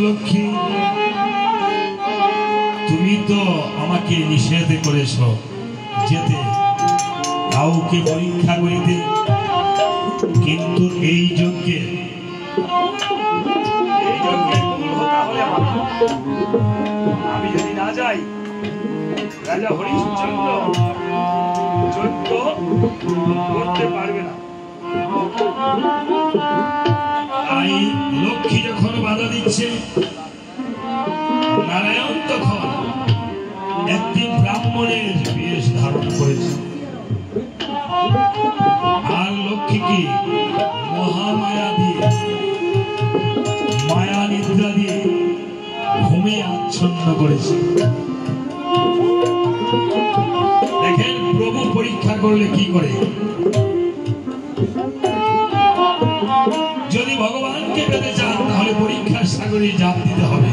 লক্ষ্মী, তুমি তো আমাকে নিষেধ করেছ যেতে কাউকে পরীক্ষা করিতে, কিন্তু এই যজ্ঞে আমি যদি না যাই রাজা হরিশ্চন্দ্র যজ্ঞ করতে পারবে না। তাই লক্ষ্মী যখন বাধা দিচ্ছে, নারায়ণ তখন একটি ব্রাহ্মণের বেশ ধারণ করেছে আর লক্ষ্মীকে মহামায়া দিয়ে, মায়া নিদ্রা দিয়ে ঘুমে আচ্ছন্ন করেছে। দেখেন প্রভু পরীক্ষা করলে কি করে। যদি ভগবানকে পেতে চান তাহলে পরীক্ষার সাগরে জাপ দিতে হবে।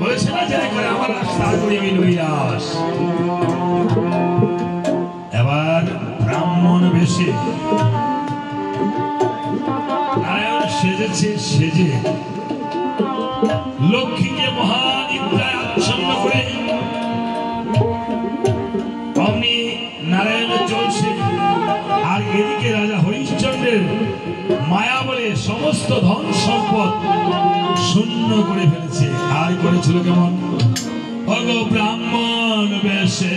বলেছে না যে করে আমার রাস্তা করি আমি নৈরাস। এবার ব্রাহ্মণ বেশে নারায়ণ সেজেছে, সেজে লক্ষ্মীকে মহানিদ্রায় আচ্ছন্ন করে অমনি নারায়ণ চলছে। আর এদিকে রাজা হরিশ্চন্দ্রের মায়া বলে সমস্ত ধন সম্পদ শূন্য করে ফেলেছে। আর করেছিল কেমন? ভগ ব্রাহ্মণ বেশে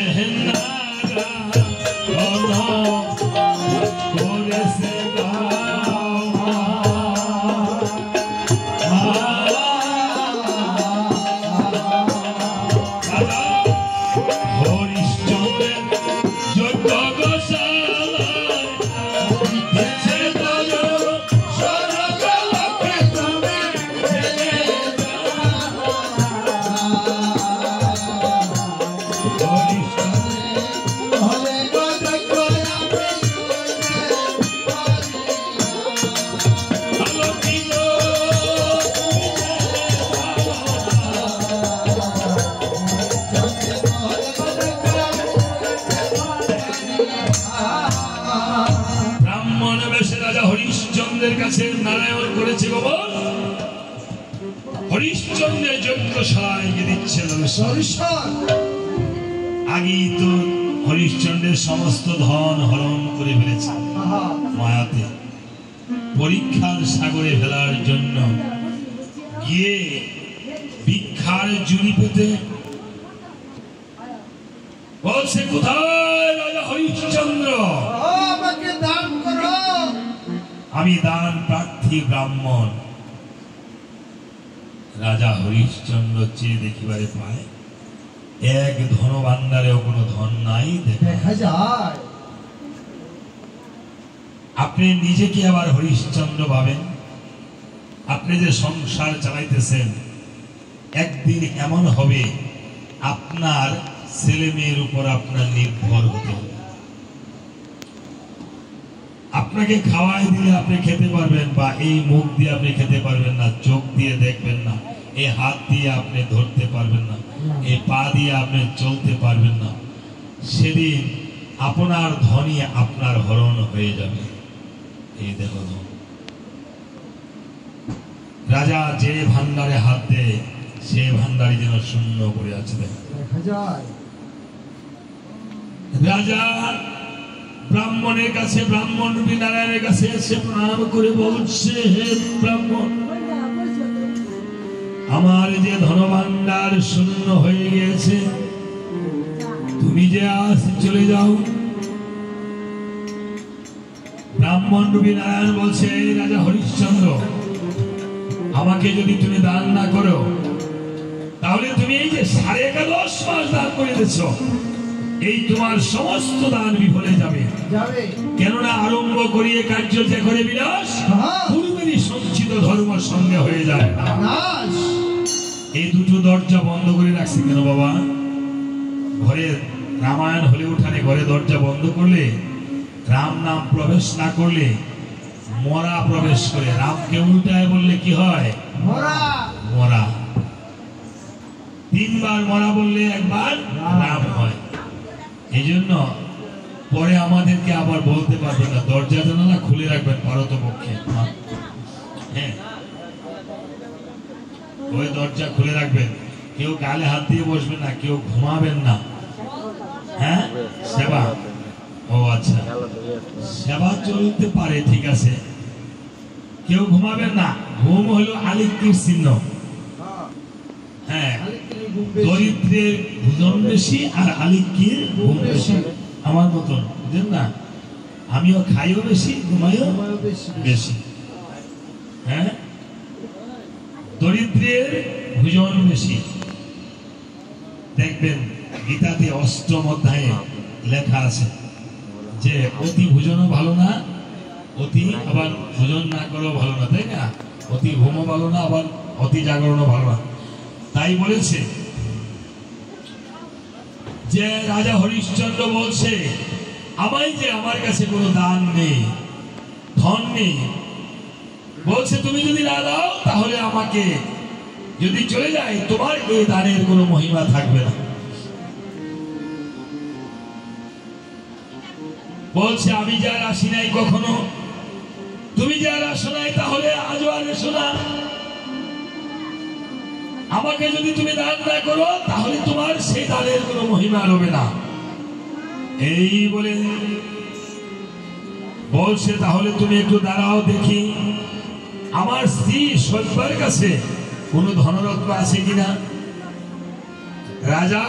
করেছে নারায়ণ করেছে গোবর। হরিশ্চন্দ্রের যজ্ঞশালায় দিচ্ছে আগেই তো হরিশ্চন্দ্রের সমস্ত ধন হরণ করে ফেলেছে মায়াতে। পরীক্ষার সাগরে ফেলার জন্য গিয়ে ভিক্ষার জুড়ি পেতে বলছে, কোথায় রাজা হরিশ্চন্দ্র? আমাকে দান করো। আমি দান প্রার্থী ব্রাহ্মণ। রাজা হরিশ্চন্দ্র চেয়ে দেখিবারে পায় এক ধন ভান্ডারেও কোনো ধন নাই দেখা যায়। আপনি নিজেকে আবার হরিশ্চন্দ্র ভাবেন। আপনি যে সংসার চালাইতেছেন, একদিন এমন হবে আপনার ছেলে মেয়ের উপর আপনার নির্ভর হতে হবে। আপনাকে খাওয়াই দিলে আপনি খেতে পারবেন, বা এই মুখ দিয়ে আপনি খেতে পারবেন না, চোখ দিয়ে দেখবেন না, এই হাত দিয়ে আপনি ধরতে পারবেন না, এই পা দিয়ে আপনি চলতে পারবেন না। সেদিন আপনার ধনই আপনার হরণ হয়ে যাবে। এই দেখো, রাজা যে ভান্ডারে হাত দেয় সে ভান্ডারে যেন শূন্য করে আছে দেখা যায়। রাজা ব্রাহ্মণের কাছে, ব্রাহ্মণ রূপী নারায়ণের কাছে এসে প্রণাম করে বলছে, হে ব্রাহ্মণ, আমার যে ধনভাণ্ডার শূন্য হয়ে গেছে, তুমি যে আজ চলে যাও। ব্রাহ্মণ ব্রাহ্মণরূপী নারায়ণ বলছে, এই রাজা হরিশ্চন্দ্র, আমাকে যদি তুমি দান না করো, তাহলে তুমি এই যে 11.5 মাস দান করে দিচ্ছ, এই তোমার সমস্ত দান বিফলে যাবে। যাবে। কেননা আরম্ভ করিয়ে কার্য যে করে বিলাস, হ্যাঁ। পূর্বেরই সঞ্চিত ধর্ম সঙ্গে হয়ে যায় না। নাশ। এই দুটো দরজা বন্ধ করে রাখছি কেন বাবা? ঘরে রামায়ণ হলে উঠানে ঘরে দরজা বন্ধ করলে, রাম নাম প্রবেশ না করলে মরা প্রবেশ করে। রামকে উল্টায় বললে কি হয়? মরা। মরা। 3 বার মরা বললে 1 বার রাম হয়। এই জন্য পরে আমাদেরকে আবার বলতে পারবেন না, দরজা জানালা খুলে রাখবেন পারতপক্ষে। হ্যাঁ, ওই দরজা খুলে রাখবেন। কেউ গালে হাত দিয়ে বসবেন না, কেউ ঘুমাবেন না। হ্যাঁ, সেবা। ও আচ্ছা, সেবা চলতে পারে, ঠিক আছে, কেউ ঘুমাবেন না। ঘুম হলো আলিঙ্গির চিহ্ন। হ্যাঁ, দরিদ্রের ভোজন বেশি আর আলিঙ্গির ঘুম বেশি। আমার মতন, বুঝলেন না? আমিও খাইও বেশি, ঘুমাইও বেশি। হ্যাঁ, দরিদ্রের ভোজন বেশি। দেখবেন গীতাতে 8ম অধ্যায়ে লেখা আছে যে অতি ভোজনও ভালো না, অতি আবার ভোজন না করেও ভালো না, তাই না? অতি ঘুমও ভালো না, আবার অতি জাগরণও ভালো না। তাই বলেছে যে রাজা হরিশ্চন্দ্র বলছে, আমায় যে আমার কাছে কোনো দান নেই, ধন নেই, বলছে তুমি যদি না দাও তাহলে আমাকে যদি চলে যায়, তোমার এই দানের কোনো মহিমা থাকবে না। বলছে আমি যার আসি নাই কখনো, তুমি যার আসো নাই, তাহলে আজও আর এসো না। আমাকে যদি তুমি দান না করো, তাহলে তোমার সেই দানের কোনো মহিমা রবে না। এই বলে বলছে, তাহলে তুমি একটু দাঁড়াও দেখি আমার স্ত্রী সৈব্যার কাছে কোনো ধনরত্ন আছে কিনা। রাজা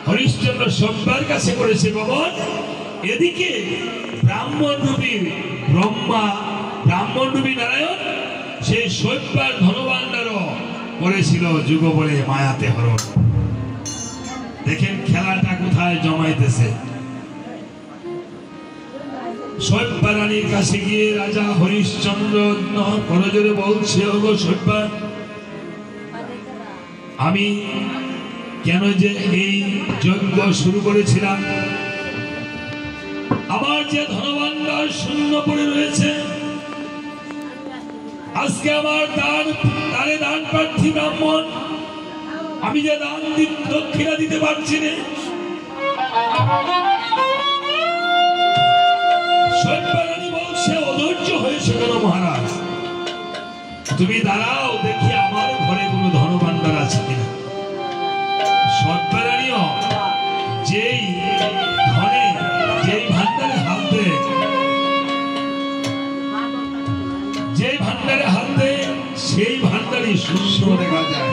হরিশ্চন্দ্র সৈব্যার কাছে করেছে গমন। এদিকে ব্রাহ্মণরূপী ব্রহ্মা, ব্রাহ্মণরূপী নারায়ণ সেই সৈব্যার ধনভাণ্ডারও করেছিল যুগ বলে মায়াতে হরণ। দেখেন খেলাটা কোথায় জমাইতেছে। সৈব্যা রানীর কাছে গিয়ে রাজা হরিশ্চন্দ্র করজোরে বলছে, ওগো সৈব্যা, আমি কেন যে এই যজ্ঞ শুরু করেছিলাম, আমার যে ধনভাণ্ডার শূন্য পড়ে রয়েছে, আজকে আমার দান প্রার্থী ব্রাহ্মণ, আমি যে দান দক্ষিণা দিতে পারছি না। সৈব্যা রানী বলছে, অধৈর্য হয়েছে কেন মহারাজ? তুমি দাঁড়াও দেখি আমার ঘরে কোনো ধনভাণ্ডার আছে কিনা। সৈব্যা রানীও যেই ধনে, যেই ভাণ্ডারে হাত দেয়, যেই ভাণ্ডারে হাত দেয়, সেই ভাণ্ডারই শূন্য দেখা যায়।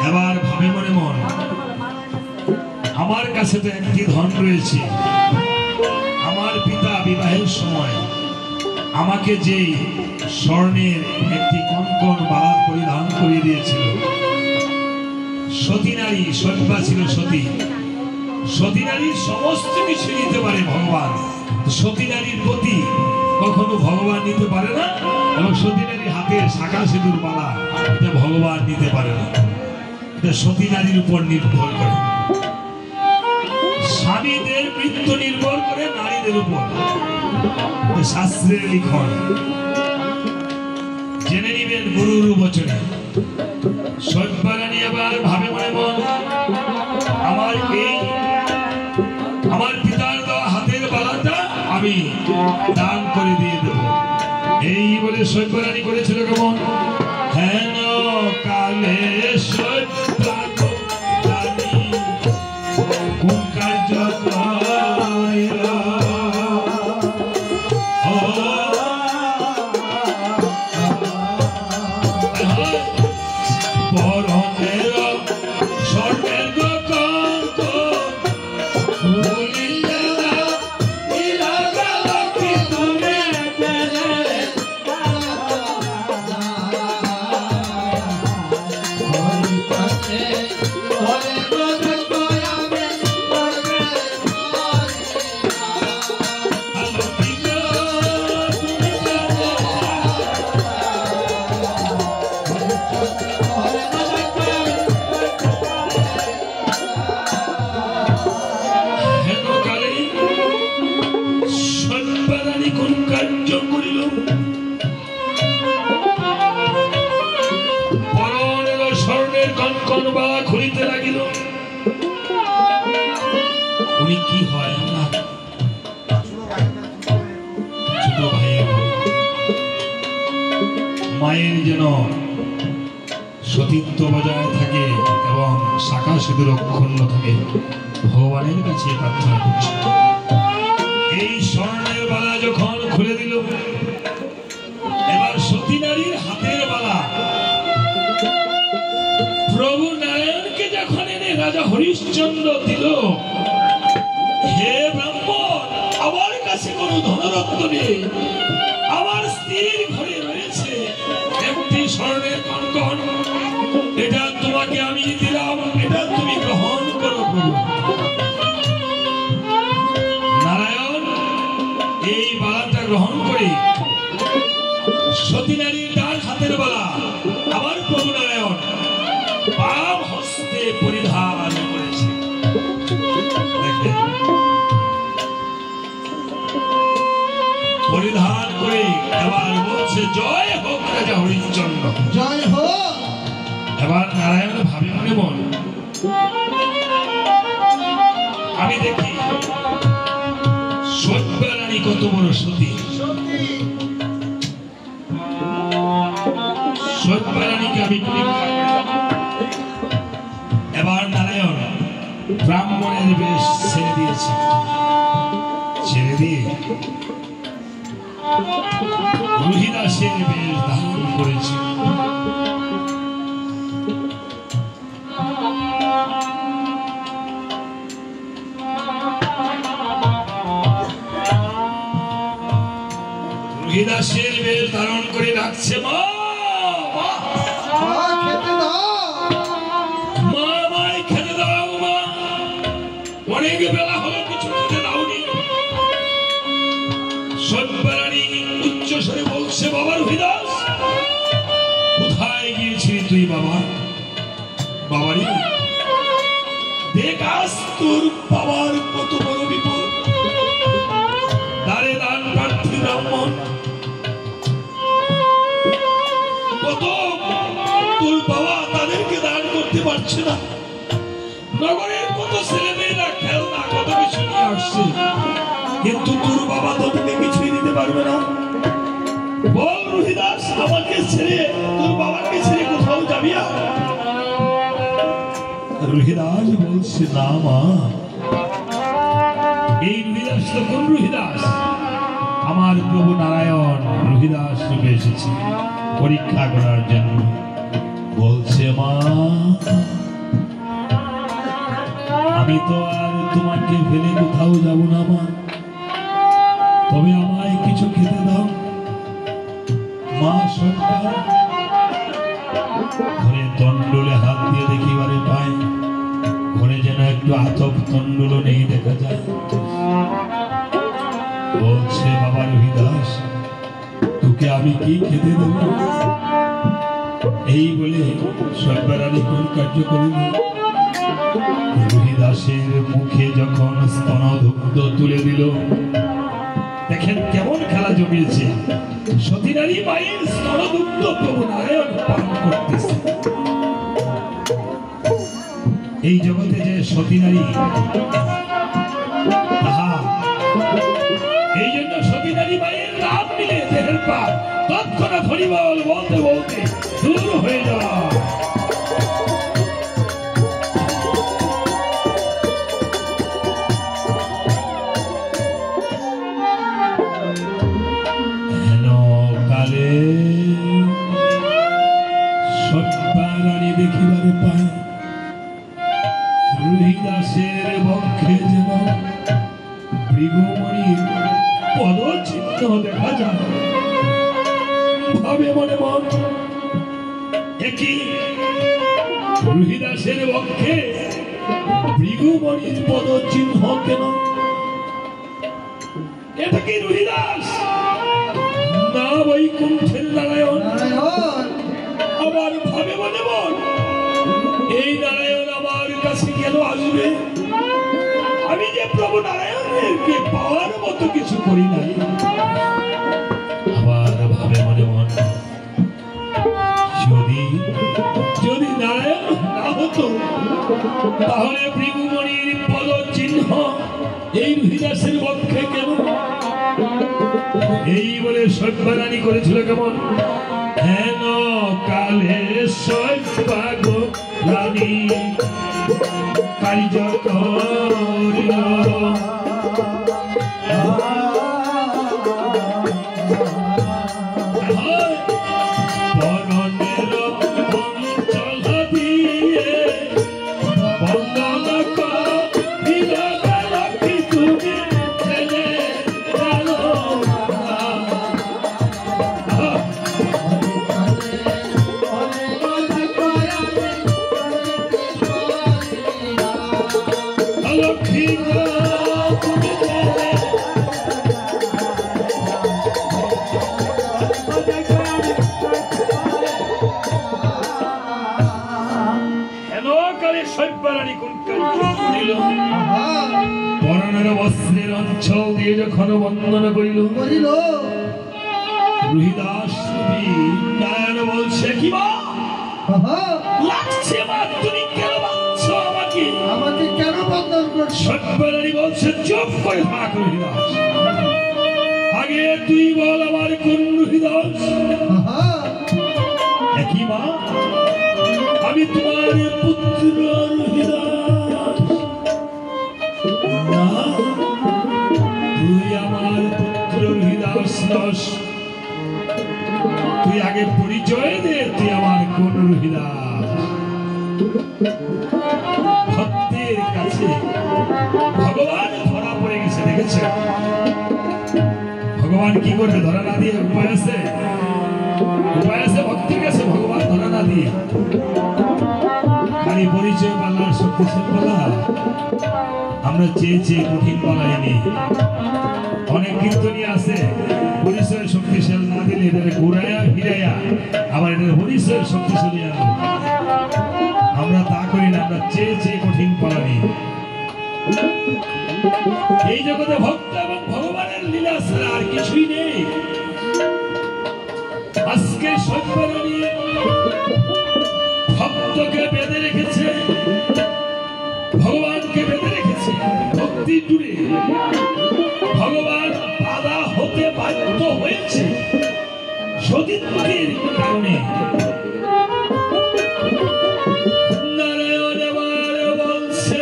এবার ভাবে মনে মন, আমার কাছে তো একটি ধন রয়েছে। আমার পিতা বিবাহের সময় আমাকে যেই স্বর্ণের একটি কনকন বালা পরিধান করিয়ে দিয়েছিল, সতী নারী, সৈব্যা ছিল সতী। সতী নারীর সমস্ত কিছু নিতে পারে ভগবান, সতী নারীর প্রতি কখনো ভগবান নিতে পারে না। এবং সতী নারীর হাতের শাখা সিঁদুর মালা, এটা ভগবান নিতে পারে না। এটা সতী নারীর উপর নির্ভর করে। স্বামীদের মৃত্যু নির্ভর করে নারীদের উপর, শাস্ত্রের লিখন। জেনে নিবেন গুরুর বচনে। সৈব্যা রানী আবার ভাবে মনে মন, আমার পিতার দেওয়া হাতের বালাটা আমি দান করে দিয়ে দেব। এই বলে সৈব্যা রানী করেছিল কেমন? হেন কালে সৈব্যা রানী কার্য করিলা, মায়ের যেন সতীত্ব বজায় থাকে এবং শাখা সিঁদুর অক্ষুণ্ণ থাকে, ভগবানের কাছে প্রার্থনা করছে। এই স্বর্ণের বালা যখন খুলে দিল, এবার সতী নারীর হাতের বালা প্রভু নারায়ণকে যখন এনে রাজা হরিশ্চন্দ্র দিল, হে ব্রাহ্মণ, আমার কাছে কোনো ধনরত্ন নেই, আমার স্ত্রীর ঘরে রয়েছে একটি স্বর্ণের কঙ্কন, এটা তোমাকে আমি দিলাম, এটা তুমি গ্রহণ করো। প্রভু নারায়ণ এই বালাটা গ্রহণ করে সতী নারীর ডান হাতের বালা আমার প্রভু নারায়ণ বাম হস্তে পরিধান করেছে। পরিধান করে এবার বলছে, জয় হোক রাজা হরিশ্চন্দ্র, জয় হোক। এবার নারায়ণ ভাবে মনে মন, আমি দেখি সত্যা রানী কত বড় সতী, সত্যা রানীকে আমি পরীক্ষা করলাম। এবার নারায়ণ ব্রাহ্মণের বেশ ছেড়ে দিয়েছে, ছেড়ে দিয়ে রুহিদাসের বেশ ধারণ করেছে। রুহিদাসের বেশ ধারণ করে রাখছে। মা মা খেতে দাও। মা, আমায় খেতে দাও মা, অনেক বেলা হলো কিছু খেতে দাওনি। সত্যরানী উচ্চ স্বরে বলছে, বাবা রুহিদাস, কোথায় গিয়েছিলি তুই বাবা? বাবারি দেখ, আজ তোর বাবার কত বড় বিপদ। দারে দান প্রার্থী ব্রাহ্মণ, কত তোর বাবা তাদেরকে দান করতে পারছে না। নগরের কত ছেলে মেয়েরা খেলনা কত কিছু নিয়ে আসছে, কিন্তু তোর বাবা তোকে কিছুই দিতে পারবে না। বল রুহিদাস, আমাকে ছেড়ে তোর বাবাকে ছেড়ে কোথাও যাবি না? রুহিদাস বলছে, না মা। এই রুহিদাস তো কোন রুহিদাস? আমার প্রভু নারায়ণ রুহিদাস রূপে এসেছে পরীক্ষা করার জন্য। বলছে, মা, আমি তো আর তোমাকে ফেলে কোথাও যাব না মা, তবে আমায় কিছু খেতে দাও। মা সরকার ঘরে তন্ডুলে হাত দিয়ে দেখিবারে পায়, ঘরে যেন একটু আতপ তন্ডুল নেই দেখা যায়। বলছে, বাবা রুহিদাস, তোকে আমি কি খেতে দেব? এই বলে সর্বারানী কোন কার্য করিল। রুহিদাসের মুখে যখন স্তনদুগ্ধ তুলে দিল, দেখেন কেমন খেলা জমিয়েছে। সতী নারী মায়ের স্তনদুগ্ধ প্রভু নারায়ণ পান করতেছে। এই জগতে যে সতী নারী, তাহা এই জন্য সতী নারী মায়ের নাম নিলে দেহের পাপ তৎক্ষণাৎ হরিবল বলতে বলতে দূর হয়ে যাওয়া। কালে সর্বারানী দেখিবারে পায়, রুহিদাসের বক্ষে যেন ভৃগুমণির পদচিহ্ন দেখা যায়। ভাবে মনে মন, একই রুহিদাসের বক্ষে ভৃগুমণির পদচিহ্ন কেন? এটা কি রুহিদাস না বৈকুণ্ঠের নারায়ণ? আবার ভাবে মনে মন, এই নারায়ণ আমার কাছে কেন আসবে? আমি যে প্রভু নারায়ণকে পাওয়ার মতো কিছু করি নাই। আবার ভাবে মনে মন, যদি নারায়ণ না হতো, তাহলে ভৃগুমণির পদ চিহ্ন এই রুহিদাসের বক্ষে কেন? এই বলে সর্বারানী করেছিল কেমন? হেন কালে সৈপাগ রানী কার্য করিল বরণের অঞ্চল দিয়ে বন্দন করিল লক্ষ্মী তুমি ছেলে গেল লক্ষ্মী তুমি ছেলে হেনকালে সৈব্যরানী কুন্তী করিল বরণের বস্ত্রের অঞ্চল দিয়ে যখন বন্দন করিল বলিল রুহিদাস নারায়ণ বলছে কি মা আহা, লাগছে মা তুমি কেন বাঁধছো আমাকে আমাকে কেন বন্ধন করছো? সত্যরানী বলছে চুপ করে থাক রুহিদাস আগে তুই বল আমার কোন রুহিদাস আহা, একই মা আমি তোমার পুত্র রুহিদাস না তুই আমার পুত্র রুহিদাস নস তুই আগে পরিচয় দে তুই আমার কোন রুহিদাস ভক্তের কাছে ভগবান ধরা পড়ে গেছে দেখেছে ভগবান কি করবে ধরা না দিয়ে উপায় আছে ভক্তের কাছে ভগবান ধরা না দিয়ে খালি পরিচয় পাল্লার শক্তিশাল পালা আমরা চেয়েছি কঠিন পালাইনি অনেক কীর্তনী আছে পরিচয় শক্তিশাল না দিলে এটা ঘুরাইয়া ফিরাইয়া আবার এটা পরিচয় শক্তিশালী আনবো আমরা তা করি না আমরা চেয়েছি কঠিন পালানি এই জগতে ভক্ত এবং ভগবানের লীলা ছাড়া আর কিছুই নেই আজকে সত্যরানী ভক্তকে বেঁধে রেখেছে ভগবানকে বেঁধে রেখেছে ভক্তি জুড়ে ভগবান বাধা হতে বাধ্য হয়েছে সতীত্বের কারণে নারায়ণ এবার বলছে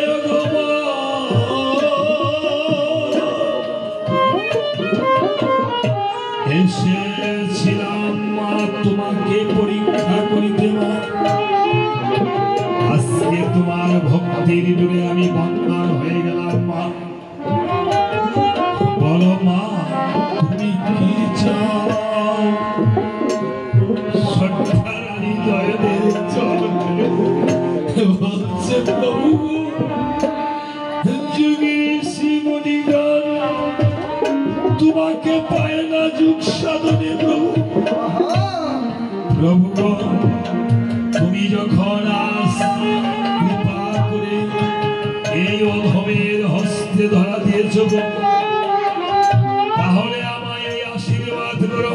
এসেছিলাম মা তোমাকে পরীক্ষা করিতে মা আজকে তোমার ভক্তির জুড়ে আমি বন্ধন হয়ে গেলাম মা বলো মা তুমি কি চাও সত্যরানী দয়াদের চরণে বলছে প্রভু যুগে শ্রীমণিগণ তোমাকে পায় না যুগ সাধনে প্রভু আহা, প্রভুগণ তুমি যখন আজ কৃপা করে এই অধমের হস্তে ধরা দিয়েছ তাহলে আমায় এই আশীর্বাদ করো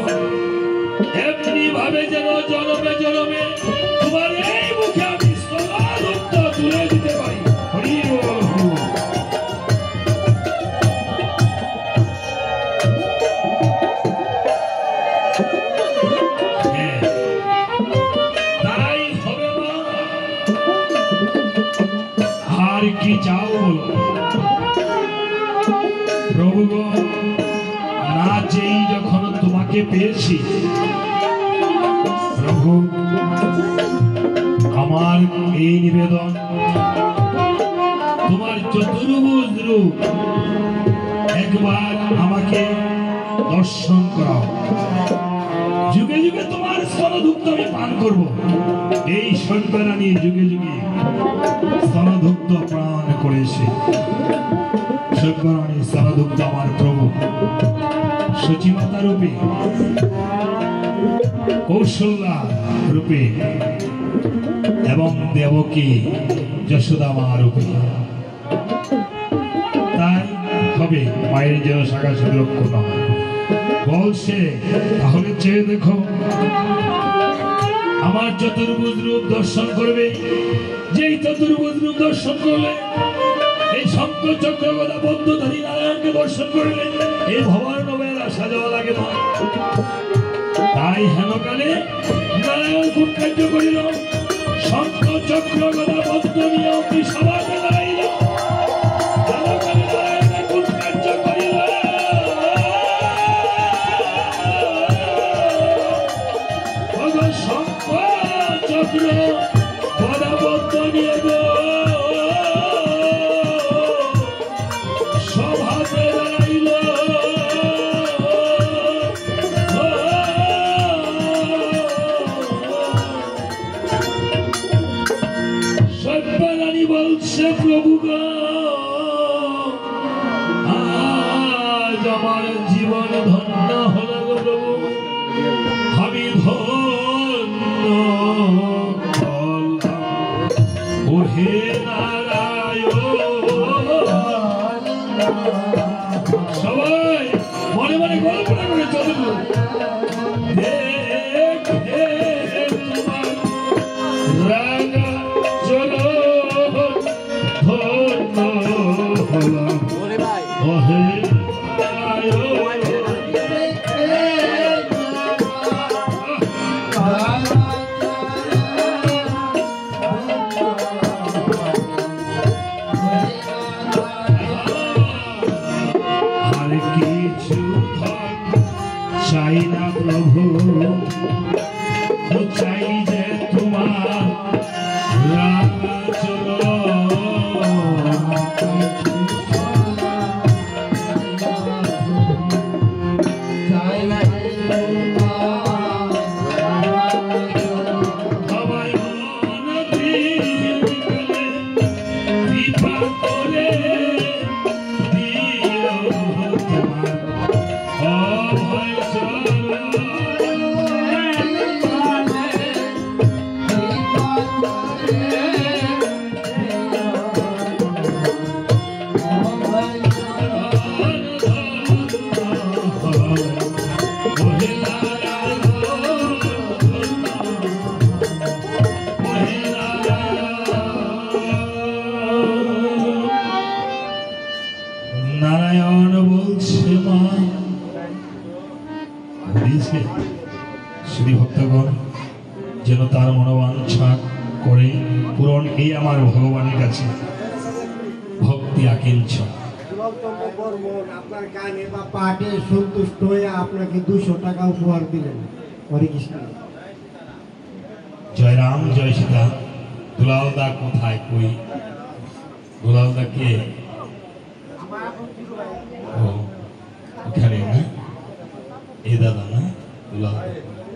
এমনি ভাবে যেন জনমে জনমে তোমার এই মুখে আমি স্তনাদত্ত তুলে দিতে পারি হরি বল। হ্যাঁ, তাই হবে মা আর কি চাও বলো প্রভুগণ না চেয়ে যখন তোমাকে পেয়েছি প্রভু আমার এই নিবেদন তোমার চতুর্ভুজ রূপ একবার আমাকে দর্শন করাও যুগে যুগে তোমার স্তনধুক্ত আমি পান করব এই সন্তানানী যুগে যুগে স্তনধুক্ত প্রাণ করেছে সন্তানানী স্তনধুক্ত আমার প্রভু সচিমাতা রূপে কৌশল্যা রূপে এবং দেবকী যশোদা মা রূপে তাই হবে মায়ের যেন শাখা সুরক্ষণ হয় বলছে তাহলে চেয়ে দেখো আমার চতুর্ভুজ রূপ দর্শন করবে যেই চতুর্ভুজ রূপ দর্শন করলে এই শঙ্খ চক্র গদা বদ্ধধারী নারায়ণকে দর্শন করলে এই ভবার নবের আসা যাওয়া লাগে না তাই তাই হেনকালে নারায়ণ কোন কার্য করিল? শঙ্খ চক্র গদা পদ্ম নিয়ে অতি সভাতে দাঁড়াইল। হেনকালে নারায়ণ কোন কার্য করিল? ভগবান শঙ্খ চক্র গদা পদ্ম নিয়ে গো সভাতে দাঁড়াইল। সব্যরানী বলছে প্রভু গো, আজ আমার জীবন ধন্য হলো গো প্রভু, আমি ধন্য হলাম। ওহে নারায়ণ, সবাই মনে মনে কল্পনা করে চলুন। দেখে তোমার রাগা চলো ধন্য হলাম। ওহে আর কিছু চাই না প্রভু, চাই যে তোমার রাগা চলো। আমায় অনধিকালে কৃপা করে দিও তোমার অভয় চরণ। নারায়ণ বলছে মা, বুঝেছে শ্রী ভক্তগণ যেন তার মনোবাঞ্ছা করে পূরণ, এই আমার ভগবানের কাছে ভক্তি আকিঞ্চ। আপনার গানে বা পাঠে সন্তুষ্ট হয়ে আপনাকে 200 টাকা উপহার দিলেন। হরে কৃষ্ণ। জয় রাম জয় সীতা। দুলালদা কোথায়? কই দুলালদা কে? ও ওখানে না, এই দাদা না দুলালদা।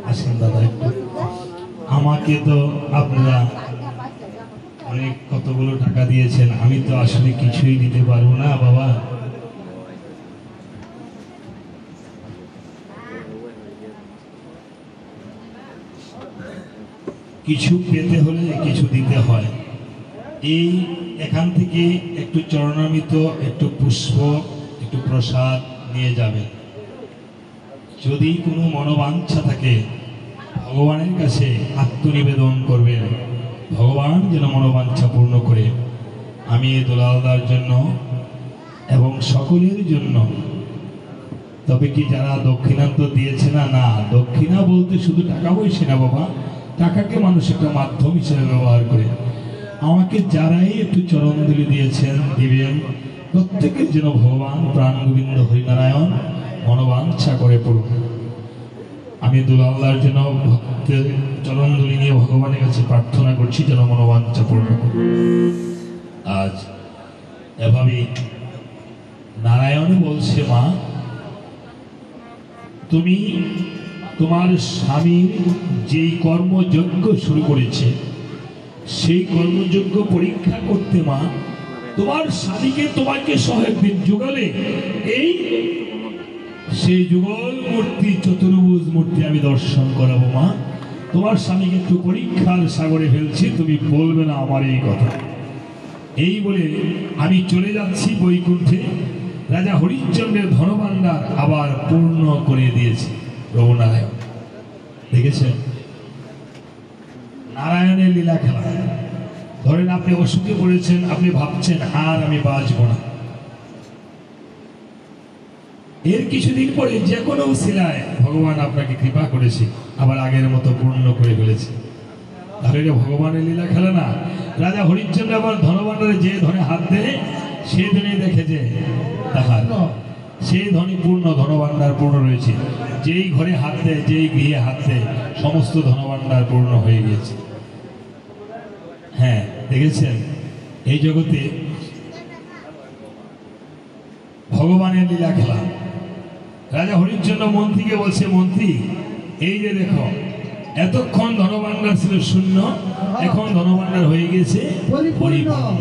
আসেন দাদা একটু। আমাকে তো আপনারা অনেক কতগুলো টাকা দিয়েছেন, আমি তো আসলে কিছুই দিতে পারবো না বাবা। কিছু পেতে হলে কিছু দিতে হয়। এই এখান থেকে একটু চরণামৃত, একটু পুষ্প, একটু প্রসাদ নিয়ে যাবেন। যদি কোনো মনোবাঞ্ছা থাকে ভগবানের কাছে আত্মনিবেদন করবেন, ভগবান যেন মনোবাঞ্ছা পূর্ণ করে। আমি এই দুলালদার জন্য এবং সকলের জন্য, তবে কি যারা দক্ষিণান্ত দিয়েছে না, না দক্ষিণা বলতে শুধু টাকা পয়সা না বাবা, টাকাকে মানুষ একটা মাধ্যম হিসেবে ব্যবহার করে। আমাকে যারাই একটু চরণধুলি দিয়েছেন দিবেন, প্রত্যেকের যেন ভগবান প্রাণ গোবিন্দ হরিনারায়ণ মনোবাঞ্ছা করে পড়ুন। আমি দুলালদার জন্য ভক্তের চরণধুলি নিয়ে ভগবানের কাছে প্রার্থনা করছি যেন মনোবাঞ্ছা পূর্ণ করুন। আজ এভাবে নারায়ণ বলছে মা, তুমি তোমার স্বামীর যেই কর্মযজ্ঞ শুরু করেছে সেই কর্মযজ্ঞ পরীক্ষা করতে মা তোমার স্বামীকে তোমাকে সহায়ক যুগলে এই সেই যুগল মূর্তি, চতুর্ভুজ মূর্তি আমি দর্শন করাবো মা। তোমার স্বামীকে একটু পরীক্ষার সাগরে ফেলছি, তুমি বলবে না আমার এই কথা। এই বলে আমি চলে যাচ্ছি বৈকুণ্ঠে। রাজা হরিশ্চন্দ্রের ধনভাণ্ডার আবার পূর্ণ করে দিয়েছে প্রভু নারায়ণ। দেখেছেন নারায়ণের লীলা খেলা। ধরেন আপনি অসুখে পড়েছেন, আপনি ভাবছেন আর আমি বাঁচব না, এর কিছুদিন পরে যে কোনো শিলায় ভগবান আপনাকে কৃপা করেছে, আবার আগের মতো পূর্ণ করে ফেলেছে। তাহলে এটা ভগবানের লীলা খেলা না। রাজা হরিশ্চন্দ্র আবার ধনভাণ্ডারে যে ধনে হাত দেয় সে ধনে দেখে যে তাহার সেই ধনী পূর্ণ, ধনভাণ্ডার পূর্ণ রয়েছে। যেই ঘরে হাত দেয়, যেই গৃহে হাত দেয়, সমস্ত ধনভাণ্ডার পূর্ণ হয়ে গিয়েছে। হ্যাঁ, দেখেছেন এই জগতে ভগবানের লীলা খেলা। রাজা হরিশ্চন্দ্র মন্ত্রীকে বলছে, মন্ত্রী এই যে দেখো, এতক্ষণ ধনভাণ্ডার ছিল শূন্য, এখন ধনভাণ্ডার হয়ে গেছে পরিপূর্ণ।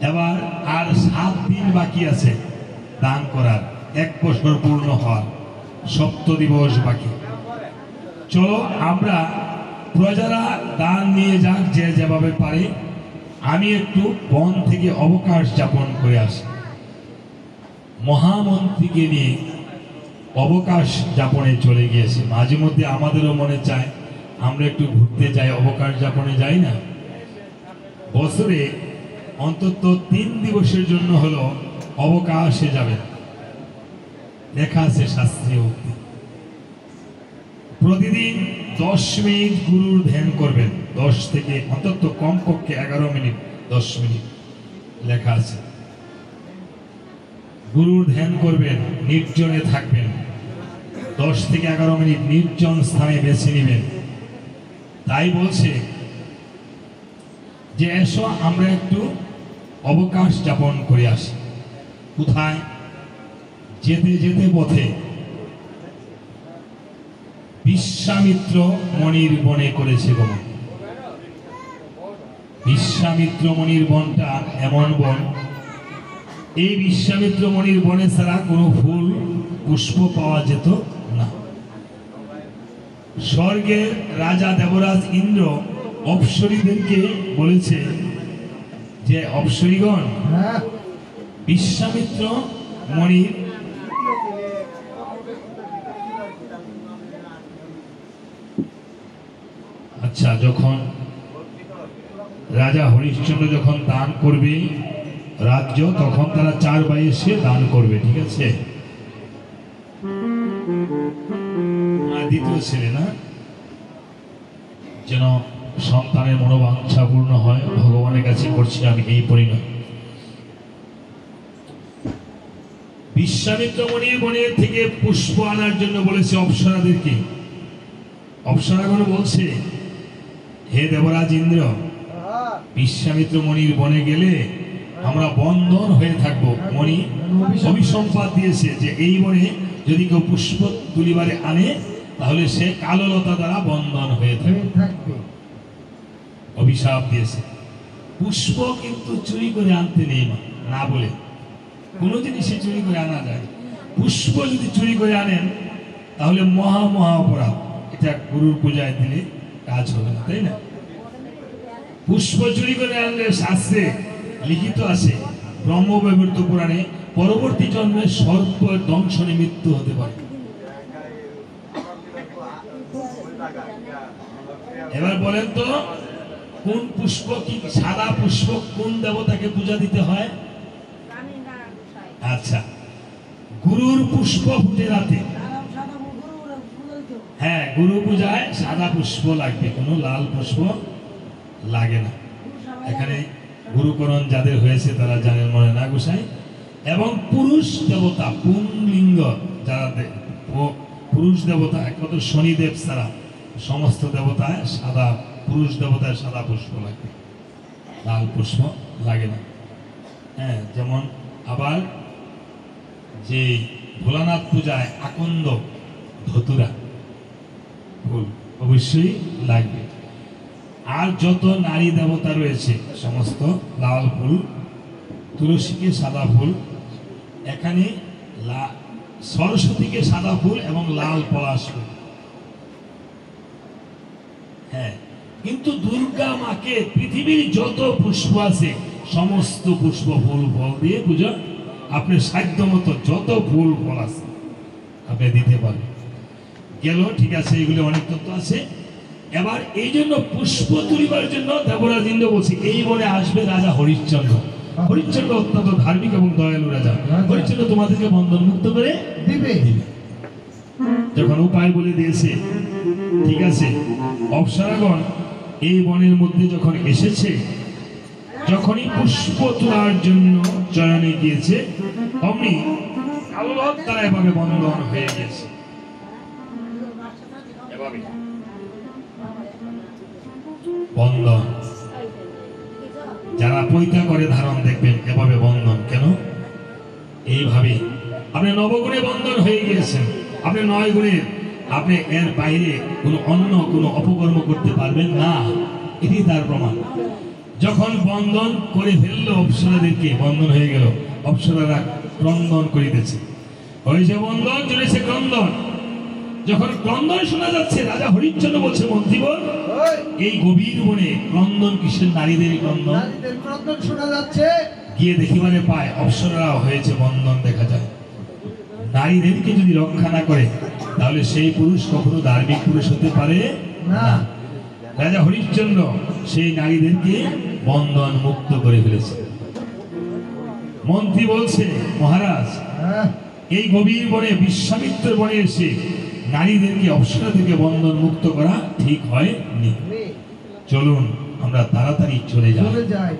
এবার আর 7 দিন বাকি আছে দান করার, 1 বছর পূর্ণ হওয়ার, 7 দিবস বাকি। চলো আমরা প্রজারা দান নিয়ে যাক যে যেভাবে পারে, আমি একটু বন থেকে অবকাশ যাপন করে আসি। মহামন্ত্রীকে নিয়ে অবকাশ যাপনে চলে গিয়েছে। মাঝে মধ্যে আমাদেরও মনে চায় আমরা একটু ঘুরতে যাই, অবকাশ যাপনে যাই না? বছরে অন্তত 3 দিবসের জন্য হলো অবকাশে যাবেন, লেখা আছে শাস্ত্রীয় উক্তি। প্রতিদিন 10 মিনিট গুরুর ধ্যান করবেন, 10 থেকে অন্তত কমপক্ষে 11 মিনিট, 10 মিনিট লেখা আছে। গুরুর ধ্যান করবেন, নির্জনে থাকবেন, 10 থেকে 11 মিনিট নির্জন স্থানে বেছে নেবেন। তাই বলছে যে এসো আমরা একটু অবকাশ যাপন করে আসি। কোথায়? যেতে যেতে পথে বিশ্বামিত্র মণির বনে করেছে গমন। বিশ্বামিত্র মণির বনটা এমন বন, এই বিশ্বামিত্র মণির বনে ছাড়া কোনো ফুল পুষ্প পাওয়া যেত না। স্বর্গের রাজা দেবরাজ ইন্দ্র অপ্সরীদেরকে বলেছে যে অপ্সরীগণ, হ্যাঁ, বিশ্বামিত্র মণির আচ্ছা, যখন রাজা হরিশ্চন্দ্র যখন দান করবে রাজ্য, তখন তারা 4 ভাই এসে দান করবে, ঠিক আছে? দ্বিতীয় ছেলে না, যেন সন্তানের মনোবাঞ্ছা পূর্ণ হয়, ভগবানের কাছে করছি আমি এই পরিণয়। বিশ্বামিত্র মণির বনের থেকে পুষ্প আনার জন্য বলেছে অপ্সরাদেরকে। অপ্সরাগণ বলছে, হে দেবরাজ ইন্দ্র, বিশ্বামিত্র মণির বনে গেলে আমরা বন্ধন হয়ে থাকবো। মণি অভিসম্পাদ দিয়েছে যে এই বনে যদি কেউ পুষ্প তুলিবারে আনে তাহলে সে কাললতা দ্বারা বন্ধন হয়ে থাকবে। অভিশাপ দিয়েছে। পুষ্প কিন্তু চুরি করে আনতে নেই না বলে কোনো জিনিসে চুরি করে আনা যায়। পুষ্প যদি চুরি করে আনেন তাহলে মহা মহা অপরাধ। এটা গুরুর পূজায় দিলে কাজ হবে না, তাই না? পুষ্প চুরি করে আনলে শাস্ত্রে লিখিত আছে, ব্রহ্মবৈবর্ত পুরাণে, পরবর্তী জন্মে সর্প দংশনে মৃত্যু হতে পারে। এবার বলেন তো, কোন পুষ্প, কি সাদা পুষ্প কোন দেবতাকে পূজা দিতে হয়? আচ্ছা, গুরুর পুষ্প ফুটে রাতে। হ্যাঁ, গুরু পূজায় সাদা পুষ্প লাগবে, কোনো লাল পুষ্প লাগে না। এখানে গুরুকরণ যাদের হয়েছে তারা জানেন মনে না গোসাই। এবং পুরুষ দেবতা পুংলিঙ্গ যারা পুরুষ দেবতা, একমাত্র শনিদেব ছাড়া সমস্ত দেবতায় সাদা, পুরুষ দেবতায় সাদা পুষ্প লাগে, লাল পুষ্প লাগে না। হ্যাঁ, যেমন আবার যে ভোলানাথ পূজায় আকন্দ ধতুরা ফুল অবশ্যই লাগবে। আর যত নারী দেবতা রয়েছে সমস্ত লাল ফুল, তুলসীকে সাদা ফুল, এখানে সরস্বতীকে সাদা ফুল এবং লাল পলাশ ফুল। হ্যাঁ, কিন্তু দুর্গা মাকে পৃথিবীর যত পুষ্প আছে সমস্ত পুষ্প ফুল ফল দিয়ে পূজা, আপনি সাধ্য মতো যত ফুল ফল আছে আপনি দিতে পারবেন। গেল, ঠিক আছে, এগুলো অনেক তত্ত্ব আছে। এবার এই জন্য পুষ্প তুলিবার জন্য দেবরাজ ইন্দ্র বলছে এই বনে আসবে রাজা হরিশ্চন্দ্র। হরিশ্চন্দ্র অত্যন্ত ধার্মিক এবং দয়ালু রাজা। হরিশ্চন্দ্র তোমাদেরকে বন্ধন মুক্ত করে দিবে। দিবে। যখন উপায় বলে দিয়েছে, ঠিক আছে, অপ্সরাগণ এই বনের মধ্যে যখন এসেছে, যখনই পুষ্প তোলার জন্য চয়নে গিয়েছে, অমনি আল্লাহ তারা এভাবে বন্ধন হয়ে গেছে। এভাবে বন্ধন, যারা পৈতা করে ধারণ দেখবেন এভাবে বন্ধন। কেন? এইভাবে আপনি নবগুণে বন্ধন হয়ে গিয়েছেন, আপনি 9 গুণে, আপনি এর বাইরে কোনো অন্য কোনো অপকর্ম করতে পারবেন না, এটি তার প্রমাণ। যখন বন্ধন করে ফেললো অপ্সরাদেরকে, বন্ধন হয়ে গেল, অপ্সরারা ক্রন্দন করিতেছে, হয়েছে বন্ধন, চলেছে ক্রন্দন। যখন ক্রন্দন শোনা যাচ্ছে, রাজা হরিশ্চন্দ্র বলছে, মন্ত্রীবর ওই, এই গভীর বনে ক্রন্দন কিসের? নারীদের ক্রন্দন। নারীদের ক্রন্দন শোনা যাচ্ছে। গিয়ে দেখিবারে পায় অপ্সরাও হয়েছে বন্ধন দেখা যায়। নারীদেরকে যদি রক্ষা না করে তাহলে সেই পুরুষ কখনো ধার্মিক পুরুষ হতে পারে না। রাজা হরিশ্চন্দ্র সেই নারীদেরকে বন্ধন মুক্ত করে ফেলেছে। মন্ত্রী বলছে, মহারাজ, হ্যাঁ, এই গভীর বনে, বিশ্বামিত্র বনে এসে নারীদেরকে, অপ্সরাদেরকে বন্ধন মুক্ত করা ঠিক হয়নি। চলুন আমরা তাড়াতাড়ি চলে যাই। চলে যায়।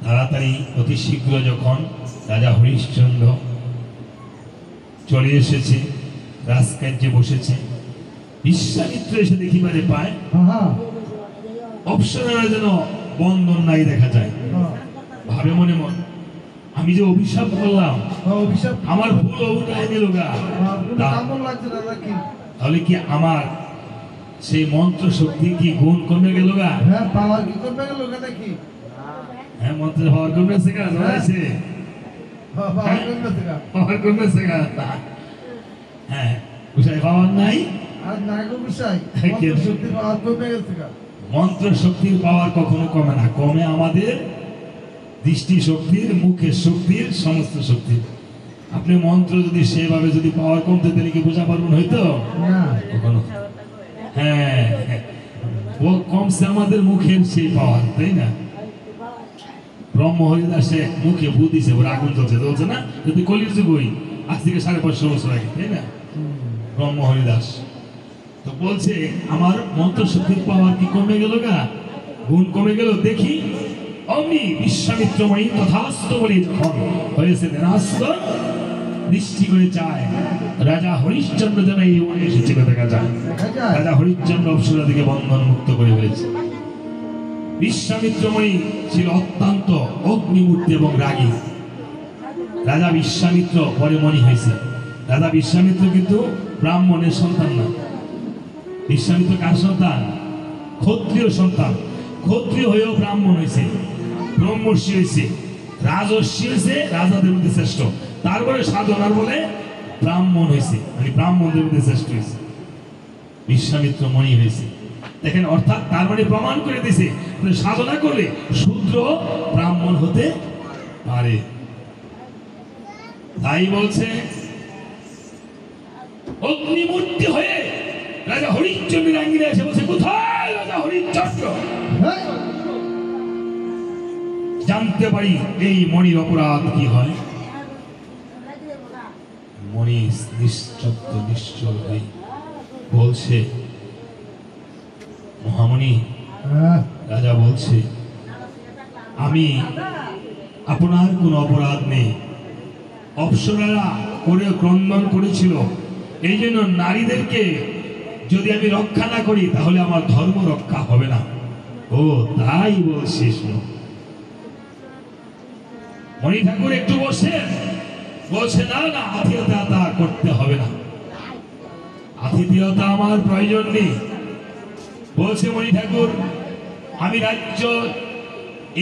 তাড়াতাড়ি অতি শীঘ্র যখন রাজা হরিশ্চন্দ্র চলে এসেছে, রাজকার্যে বসেছে, বিশ্বামিত্র এসে দেখিবারে পায় হ্যাঁ, অপ্সরারা যেন বন্ধন নাই দেখা যায়। হ্যাঁ, ভাবে মনে মন, আমি যে অভিশাপ করলাম, অভিশাপ। আমার ভুল উঠায় নিল গা, কোনো কামড় লাগছে না নাকি? তাহলে কি আমার সেই মন্ত্র শক্তি কি গুণ কমে গেল গা? হ্যাঁ, পাওয়ার কি করবে গেল নাকি? হ্যাঁ, মন্ত্রের পাওয়ার কমেছে গা, ধরেছে হ্যাঁ, পাওয়ার করবে না। পাওয়ার কমেছে গা। হ্যাঁ, বুঝাই পাওয়ার নাই। আর নাগো বিষয় কে? সত্যি পাওয়ার কমে গেছে গা। মন্ত্র শক্তির পাওয়ার কখনো কমে না, কমে আমাদের দৃষ্টি শক্তির, মুখের শক্তির, সমস্ত শক্তির। আপনি মন্ত্র যদি সেভাবে যদি পাওয়ার কমতে, তাহলে কি বোঝা পারবেন হয়তো না, কখনো? হ্যাঁ, ও কমছে আমাদের মুখের সেই পাওয়ার, তাই না? ব্রহ্ম হরিদাসে মুখে ভূ দিছে, ওর আগুন জ্বলছে, জ্বলছে না? যদি কলির যুগই, আজ থেকে 550 বছর আগে, তাই না? ব্রহ্ম হরিদাস তো বলছে, আমার মন্ত্র শক্তির পাওয়ার কি কমে গেল গা, গুণ কমে গেল। দেখি অমনি বিশ্বামিত্রময়ী তথাস্ত বলে যখন হয়েছে নিরাস্ত, দৃষ্টি করে চায় রাজা হরিশ্চন্দ্র যেন এই বনে এসেছিল দেখা যায়। দেখা যায়। রাজা হরিশ্চন্দ্র অপ্সরাদিকে বন্ধন মুক্ত করে ফেলেছে। বিশ্বামিত্রময়ী ছিল অত্যন্ত অগ্নিমূর্তি এবং রাগী। রাজা বিশ্বামিত্র পরে মণি হয়েছে। রাজা বিশ্বামিত্র কিন্তু ব্রাহ্মণের সন্তান না। বিশ্বামিত্র কার সন্তান? ক্ষত্রিয় সন্তান। ক্ষত্রিয় হয়েও ব্রাহ্মণ হয়েছে, ব্রহ্মর্ষি হয়েছে, রাজর্ষি হয়েছে, রাজাদের মধ্যে শ্রেষ্ঠ। তারপরে সাধনার বলে ব্রাহ্মণ হয়েছে, মানে ব্রাহ্মণদের মধ্যে শ্রেষ্ঠ হয়েছে। বিশ্বামিত্র মণি হয়েছে। দেখেন, অর্থাৎ তার মানে প্রমাণ করে দিয়েছে সাধনা করলে শূদ্র ব্রাহ্মণ হতে পারে। তাই বলছে, অগ্নিমূর্তি হয়ে রাজা হরিশ্চন্দ্রের আঙ্গিনে এসে বলছে, কোথায় রাজা হরিশ্চন্দ্র? হ্যাঁ, জানতে পারি এই মণির অপরাধ কি হয়। মণি নিশ্চত্ব নিশ্চল হয়ে বলছে, মহামণি, হ্যাঁ, রাজা বলছে, আমি আপনার কোনো অপরাধ নেই। অপ্সরারা করে ক্রন্দন করেছিল, এই জন্য নারীদেরকে যদি আমি রক্ষা না করি তাহলে আমার ধর্ম রক্ষা হবে না। ও তাই বলছি, শুনো। মণি ঠাকুর একটু বসে বলছে, না না, আতিথেয়তা করতে হবে না, আতিথেয়তা আমার প্রয়োজন নেই। বলছে মণি ঠাকুর, আমি রাজ্য,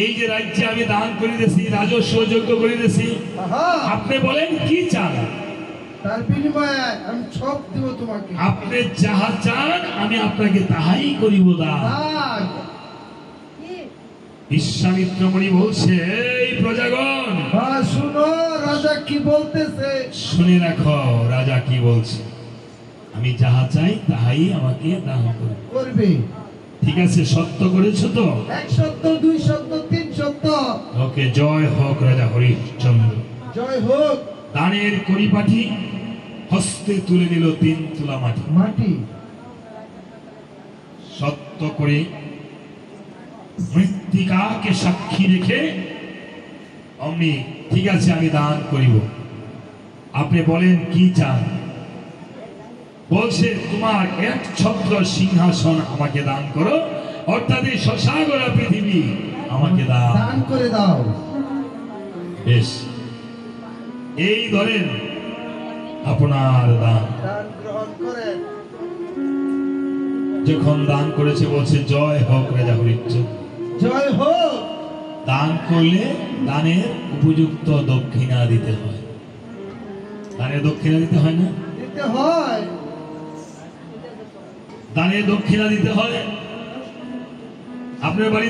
এই যে রাজ্যে আমি দান করিতেছি, রাজস্ব যোগ্য করিতেছি, হ্যাঁ, আপনি বলেন কি চান? তার বিনিময়ে আমি সব দিব তোমাকে। আপনি যাহা চান আমি আপনাকে তাহাই করিব দান। তাই। বিশ্বামিত্র মণি বলছে, এই প্রজাগণ হ্যাঁ, শুনো রাজা কি বলতেছে। শুনে রাখো রাজা কি বলছে। আমি যাহা চাই তাহাই আমাকে দান করবে। করবে। ঠিক আছে, সত্য করেছো তো? 1 সত্য, 2 সত্য, 3 সত্য। ওকে, জয় হোক রাজা হরিশ্চন্দ্র। জয় হোক। দানের কড়িপাঠি হস্তে তুলে দিল 3 তুলা মাটি। মাটি সত্য করে মৃত্তিকাকে সাক্ষী রেখে অমনি ঠিক আছে আমি দান করিব। আপনি বলেন কি চান? বলছে তোমার 1 ছত্র সিংহাসন আমাকে দান করো, অর্থাৎ এই শশাগরা পৃথিবী আমাকে দান। দান করে দাও। বেশ, এই ধরেন আপনার দান। দান গ্রহণ করেন। যখন দান করেছে বলছে জয় হোক রাজা হরিশ্চন্দ্র। জয় হোক। দান করলে দানের উপযুক্ত দক্ষিণা দিতে হয়। দানের দক্ষিণা দিতে হয় না? দিতে হয়। দানের দক্ষিণা দিতে হয়। আপনার বাড়ি